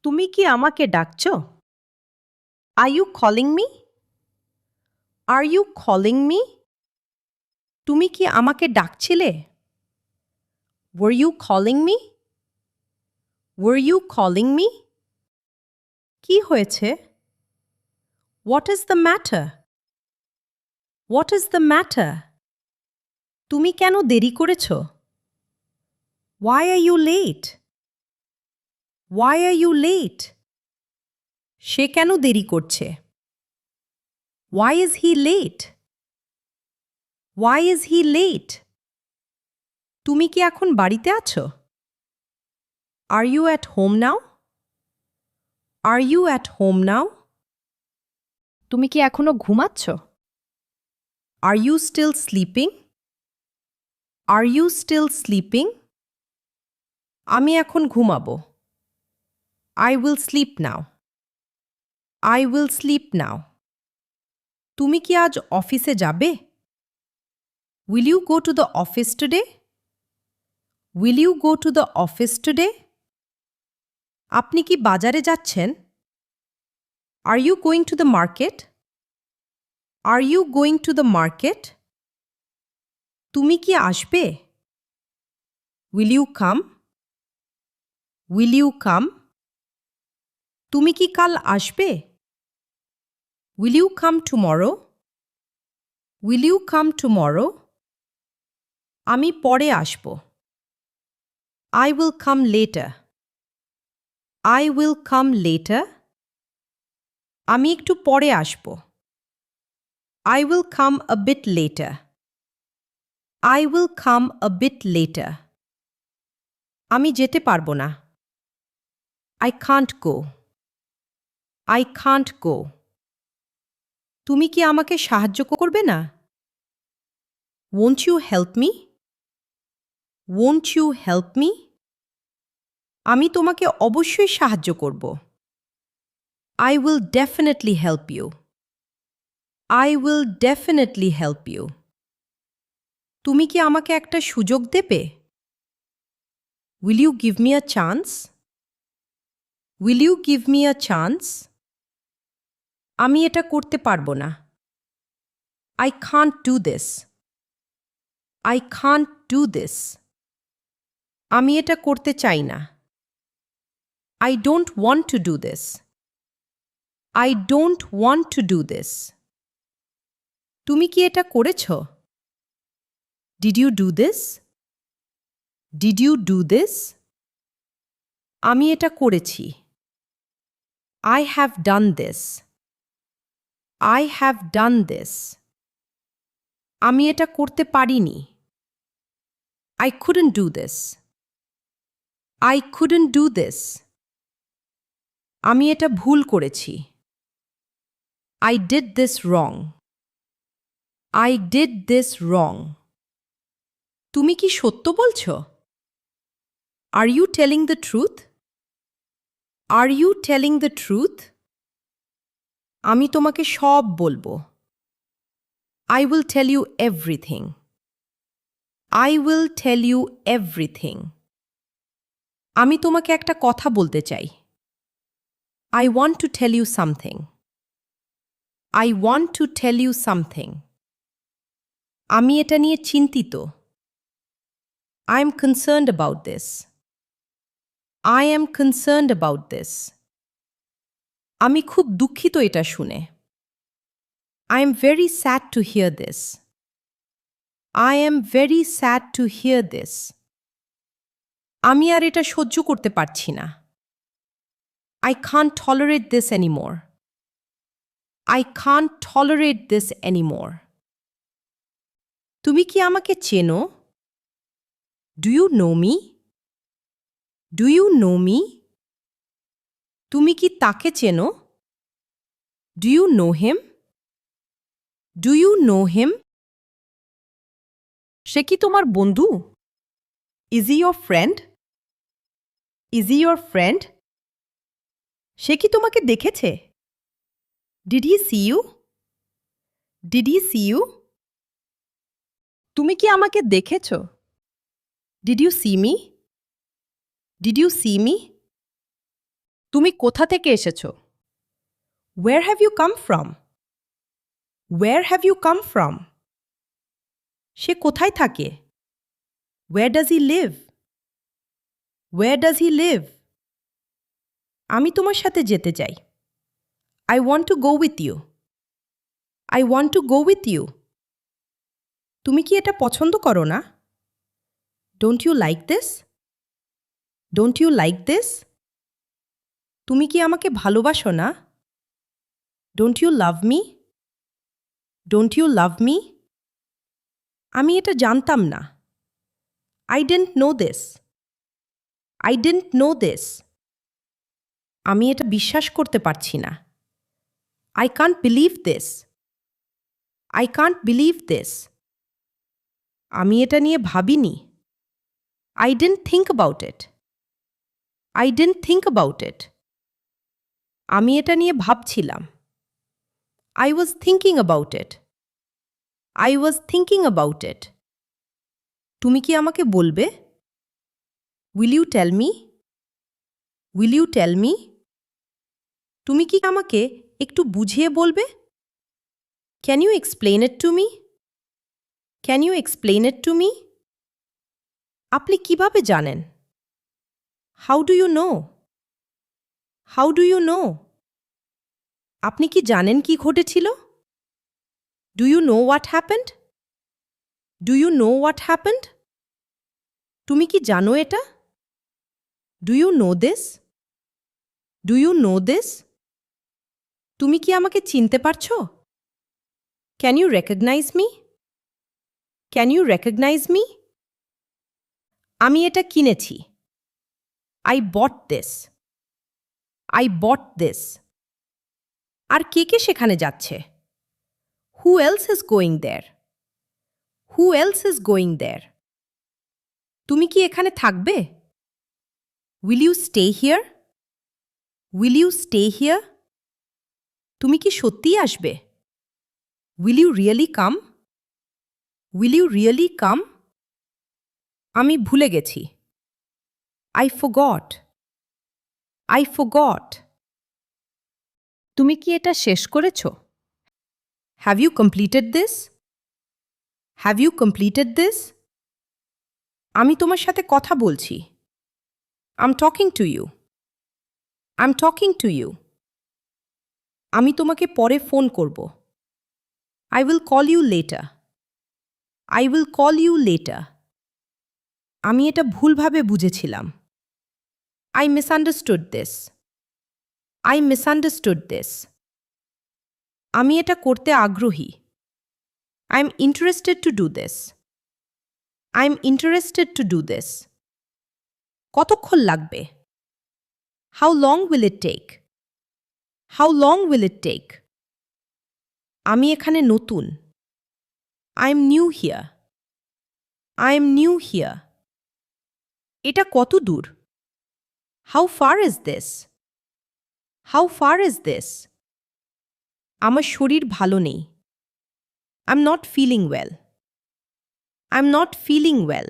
তুমি কি আমাকে ডাকছো? Are you calling me? Are you calling me? তুমি কি আমাকে ডাকছিলে? Were you calling me? Were you calling me? কি হয়েছে? What is the matter? What is the matter? তুমি কেন দেরি করেছো? Why are you late? Why are you late? সে কেন দেরি করছে? Why is he late? Why is he late? তুমি কি এখন বাড়িতে আছো? Are you at home now? Are you at home now? তুমি কি এখনো ঘুমাচ্ছ? Are you still sleeping? Are you still sleeping? আমি এখন ঘুমাবো। I will sleep now. I will sleep now. তুমি কি আজ অফিসে যাবে? Will you go to the office today? Will you go to the office today? আপনি কি বাজারে যাচ্ছেন? Are you going to the market? Are you going to the market? তুমি কি আসবে? Will you come? Will you come? তুমি কি কাল আসবে? Will you come tomorrow? Will you come tomorrow? আমি পরে আসব। I will come later. I will come later. আমি একটু পরে আসব। I will come a bit later. I will come a bit later. আমি যেতে পারবো না। I can't go. I can't go. তুমি কি আমাকে সাহায্য করবে না? Won't you help me? Won't you help me? আমি তোমাকে অবশ্যই সাহায্য করব। I will definitely help you. I will definitely help you. তুমি কি আমাকে একটা সুযোগ দেবে? Will you give me a chance? Will you give me a chance? আমি এটা করতে পারবো না। I can't do this. I can't do this. আমি এটা করতে চাই না। I don't want to do this. I don't want to do this. তুমি কি এটা করেছো? Did you do this? Did you do this? আমি এটা করেছি। I have done this. I have done this. আমি এটা করতে পারিনি। I couldn't do this. I couldn't do this. আমি এটা ভুল করেছি। I did this wrong. I did this wrong. তুমি কি সত্য বলছো? Are you telling the truth? Are you telling the truth? আমি তোমাকে সব বলবো। I will tell you everything. I will tell you everything. আমি তোমাকে একটা কথা বলতে চাই। I want to tell you something. I want to tell you something. আমি এটা নিয়ে চিন্তিত। I am concerned about this. I am concerned about this. আমি খুব দুঃখিত এটা শুনে। I am very sad to hear this. I am very sad to hear this. আমি আর এটা সহ্য করতে পারছি না। I can't tolerate this anymore. I can't tolerate this anymore. তুমি কি আমাকে চেনো? Do you know me? Do you know me? তুমি কি তাকে চেনো? Do you know him? Do you know him? সে কি তোমার বন্ধু? Is he your friend? Is he your friend? সে কি তোমাকে দেখেছে? Did he see you? Did he see you? তুমি কি আমাকে দেখেছো? Did you see me? Did you see me? তুমি কোথা থেকে এসেছো? Where have you come from? Where have you come from? সে কোথায় থাকে? Where does he live? Where does he live? আমি তোমার সাথে যেতে চাই। I want to go with you. I want to go with you. তুমি কি এটা পছন্দ করো না? Don't you like this? Don't you like this? তুমি কি আমাকে ভালোবাসো না? Don't you love me? Don't you love me? আমি এটা জানতাম না। I didn't know this. I didn't know this. আমি এটা বিশ্বাস করতে পারছি না। I can't believe this. I can't believe this. আমি এটা নিয়ে ভাবিনি। I didn't think about it. I didn't think about it. আমি এটা নিয়ে ভাবছিলাম। I was thinking about it. I was thinking about it. তুমি কি আমাকে বলবে? Will you tell me? Will you tell me? তুমি কি আমাকে একটু বুঝিয়ে বলবে? Can you explain it to me? Can you explain it to me? আপনি কিভাবে জানেন? How do you know? How do you know? আপনি কি জানেন কি ঘটেছিল? Do you know what happened? Do you know what happened? তুমি কি জানো এটা? Do you know this? Do you know this? তুমি কি আমাকে চিনতে পারছো? Can you recognize me? Can you recognize me? আমি এটা কিনেছি। I bought this. I bought this. আর কে কে সেখানে যাচ্ছে? Who else is going there? Who else is going there? তুমি কি এখানে থাকবে? Will you stay here? Will you stay here? তুমি কি সত্যিই আসবে? Will you really come? Will you really come? আমি ভুলে গেছি। I forgot. I forgot. তুমি কি এটা শেষ করেছো? Have you completed this? Have you completed this? আমি তোমার সাথে কথা বলছি। I'm talking to you. I'm talking to you. আমি তোমাকে পরে ফোন করব। I will call you later. I will call you later. আমি এটা ভুলভাবে বুঝেছিলাম। I misunderstood this. I misunderstood this. আমি এটা করতে আগ্রহী। I'm interested to do this. I'm interested to do this. কতক্ষণ লাগবে? How long will it take? How long will it take? আমি এখানে নতুন। I'm new here. I'm new here. এটা কত দূর? How far is this? How far is this? আমার শরীর ভালো নেই। I'm not feeling well. I'm not feeling well.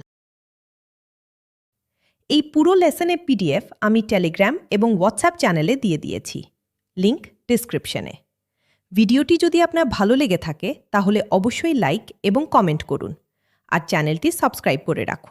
এই পুরো লেসনের পিডিএফ আমি টেলিগ্রাম এবং হোয়াটসঅ্যাপ চ্যানেলে দিয়ে দিয়েছি। লিংক ডেসক্রিপশনে। ভিডিওটি যদি আপনার ভালো লেগে থাকে তাহলে অবশ্যই লাইক এবং কমেন্ট করুন আর চ্যানেলটি সাবস্ক্রাইব করে রাখুন।